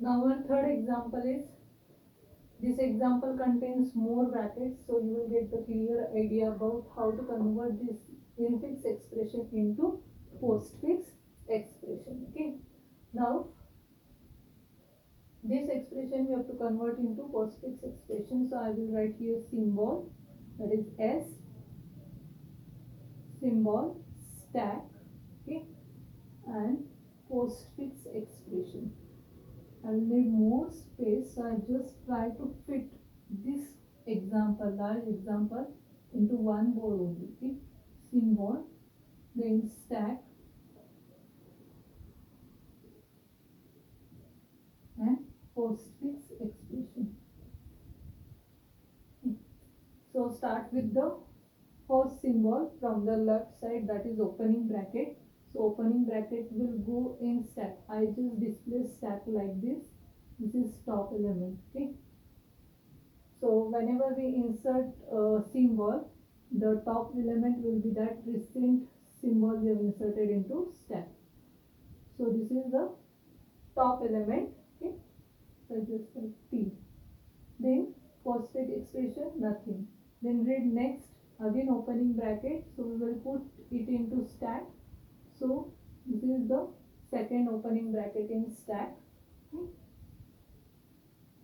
Now our third example is, this example contains more brackets, so you will get the clear idea about how to convert this infix expression into postfix expression. Okay. Now this expression we have to convert into postfix expression. So I will write here symbol, that is S, symbol, stack, okay, and postfix expression. I'll need more space, so I just try to fit this example, large example, into one board only. Okay, symbol, then stack, and postfix expression. So start with the first symbol from the left side, that is opening bracket. So opening bracket will go in stack. I just display stack like this. This is top element. Okay. So whenever we insert a symbol, the top element will be that recent symbol we have inserted into stack. So this is the top element. Okay. So just like T. Then postfix expression, nothing. Then read next, again opening bracket, so we will put it into stack. So this is the second opening bracket in stack. Okay.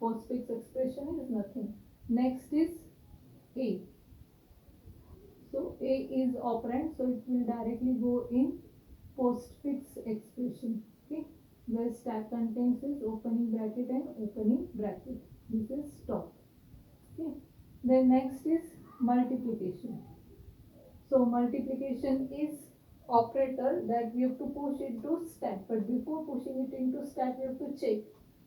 Postfix expression is nothing. Next is A. So A is operand, so it will directly go in postfix expression. Okay, where stack contains is opening bracket and opening bracket. This is top. Okay. Then next is multiplication. So multiplication is operator that we have to push into stack. But before pushing it into stack, we have to check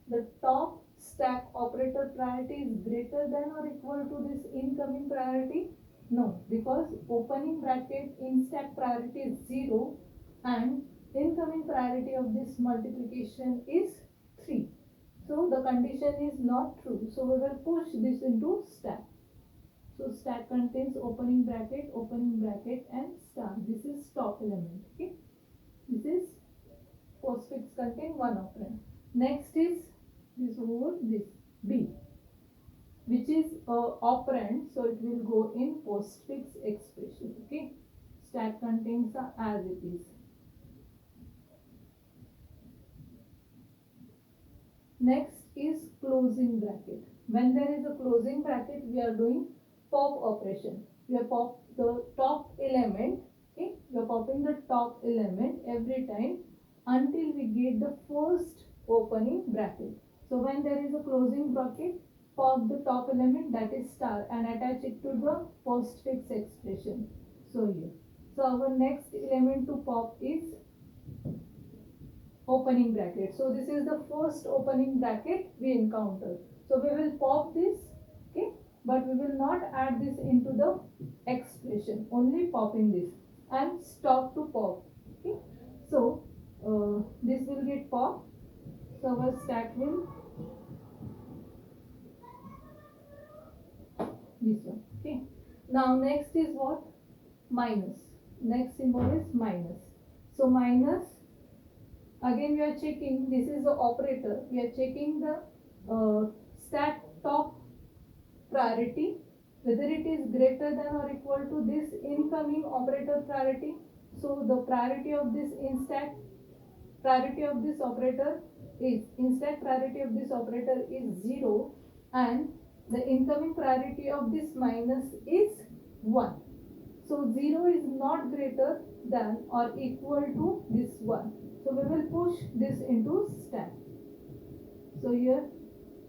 the top stack operator priority is greater than or equal to this incoming priority. No, because opening bracket in stack priority is 0 and incoming priority of this multiplication is 3. So the condition is not true. So we will push this into stack. So stack contains opening bracket, and star. This is top element. Okay. This is postfix contain one operand. Next is this over this B, which is operand, so it will go in postfix expression. Okay. Stack contains as it is. Next is closing bracket. When there is a closing bracket, we are doing pop operation. We are pop the top element. Okay, we are popping the top element every time until we get the first opening bracket. So when there is a closing bracket, pop the top element, that is star, and attach it to the postfix expression. So here. So our next element to pop is opening bracket. So this is the first opening bracket we encounter. So we will pop this, okay, but we will not add this into the expression, only popping this and stop to pop. Okay, so this will get popped. So our stack will this one. Okay, now next is what? Minus. Next symbol is minus. So minus, again we are checking, this is the operator, we are checking the stack top priority, whether it is greater than or equal to this incoming operator priority. So the priority of this in stack priority of this operator is, in stack priority of this operator is 0 and the incoming priority of this minus is 1. So 0 is not greater than or equal to this 1. So we will push this into stack. So here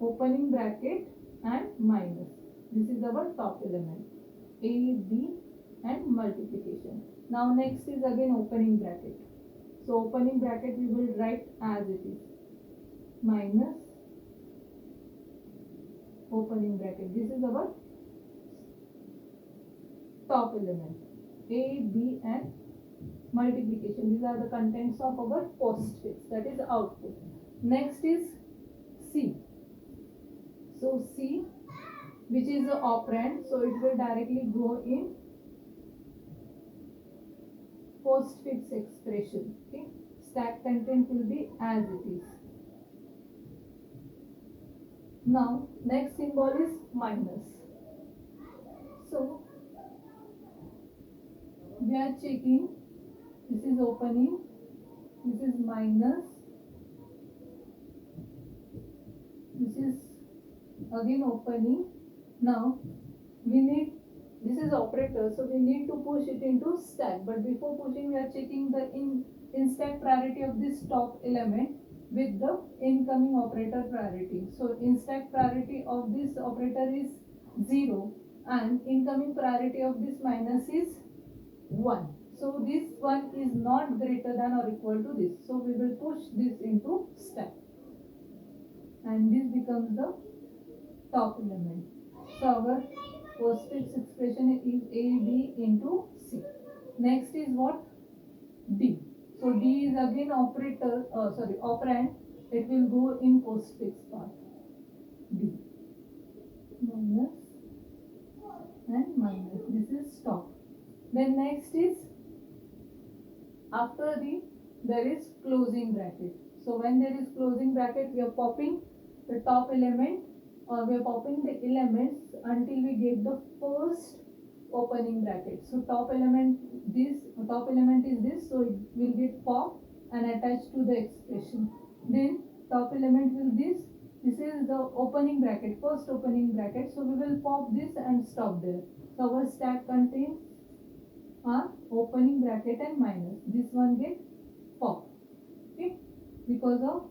opening bracket and minus. This is our top element. A, B and multiplication. Now next is again opening bracket. So opening bracket we will write as it is. Minus opening bracket. This is our top element. A, B and multiplication. These are the contents of our postfix, that is output. Next is C. So C, which is the operand, so it will directly go in postfix expression. Okay, stack content will be as it is. Now next symbol is minus. So we are checking, this is opening, this is minus, this is again opening. Now we need, this is operator, so we need to push it into stack, but before pushing we are checking the in stack priority of this top element with the incoming operator priority. So in stack priority of this operator is 0 and incoming priority of this minus is 1. So this one is not greater than or equal to this, so we will push this into stack and this becomes the top element. So our postfix expression is A B into C. Next is what? D. So D is again operator, operand. It will go in postfix part. D minus and minus. This is stop. Then next is, after the, there is closing bracket. So when there is closing bracket, we are popping the top element, or we are popping the elements until we get the first opening bracket. So top element is this, so it will get popped and attached to the expression. Then top element will this is the opening bracket, first opening bracket, so we will pop this and stop there. So our stack contains our opening bracket and minus, this one get popped, okay, because of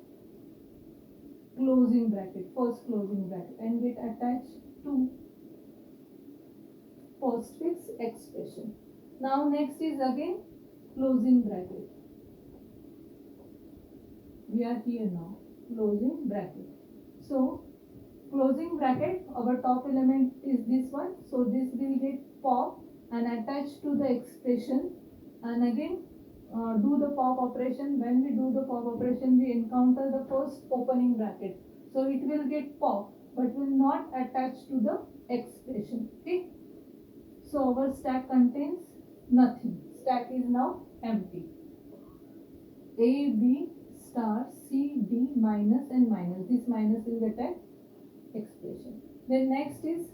closing bracket, first closing bracket, and get attached to postfix expression. Now next is again closing bracket. We are here now, closing bracket. So closing bracket, our top element is this one, so this will get popped and attached to the expression, and again do the pop operation. When we do the pop operation, we encounter the first opening bracket, so it will get popped but will not attach to the expression, okay. So our stack contains nothing, stack is now empty. A, B, star, C, D, minus and minus, this minus will get an expression. Then next is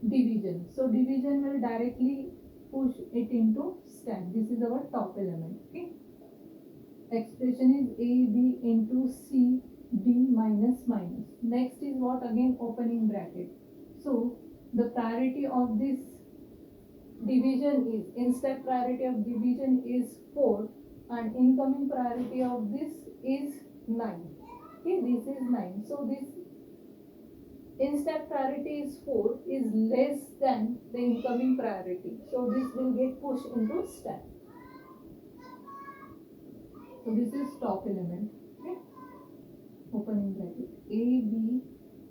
division. So division will directly push it into stack. This is our top element, okay. Expression is A, B into C, D minus minus. Next is what? Again opening bracket. So the priority of this division is, in stack priority of division is 4 and incoming priority of this is 9. Okay, this is 9. So this in stack priority is 4 is less than the incoming priority. So this will get pushed into stack. So this is top element. Okay. Opening bracket. A, B,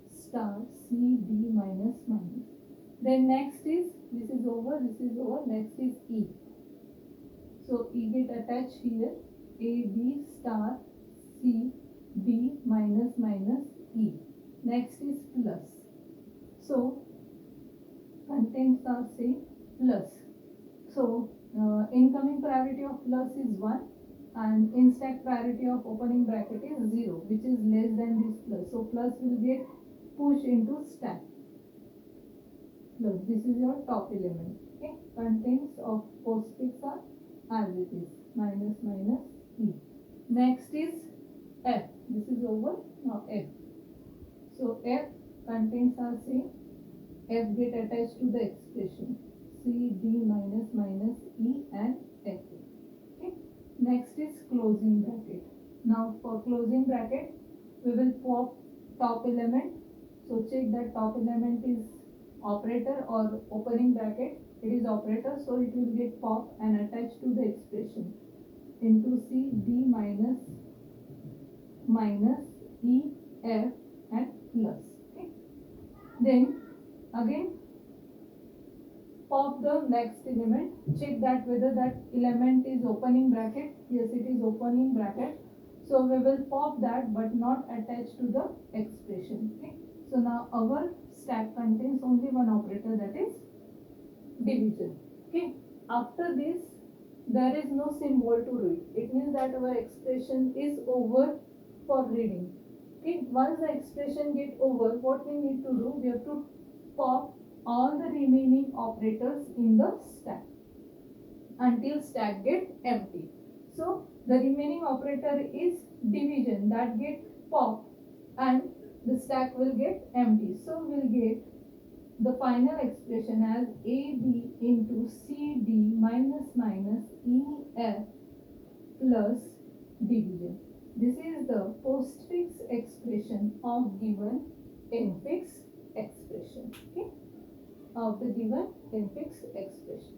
star, C, D minus minus. Then next is, this is over, next is E. So E get attached here. A, B, star, C, D minus minus E. Next is plus. So contents are say plus. So incoming priority of plus is 1 and in stack priority of opening bracket is 0, which is less than this plus. So plus will get pushed into stack. Plus, this is your top element. Okay, contents of postfix are as it is, minus minus E. Next is F. This is over. Now F. So F contents are same. F get attached to the expression C, D minus minus E and F. Okay. Next is closing bracket. Now for closing bracket, we will pop top element. So check that top element is operator or opening bracket. It is operator, so it will get popped and attached to the expression into C, D minus minus E, F and plus. Okay. Then again pop the next element, check that whether that element is opening bracket. Yes, it is opening bracket, so we will pop that but not attach to the expression. Okay. So now our stack contains only one operator, that is division. Okay. After this there is no symbol to read. It means that our expression is over for reading. Okay, once the expression get over, what we need to do, we have to pop all the remaining operators in the stack until stack get empty. So the remaining operator is division, that get popped and the stack will get empty. So we'll get the final expression as AB into CD minus minus EF plus division. This is the postfix expression of given infix expression. Okay, of the given infix expression.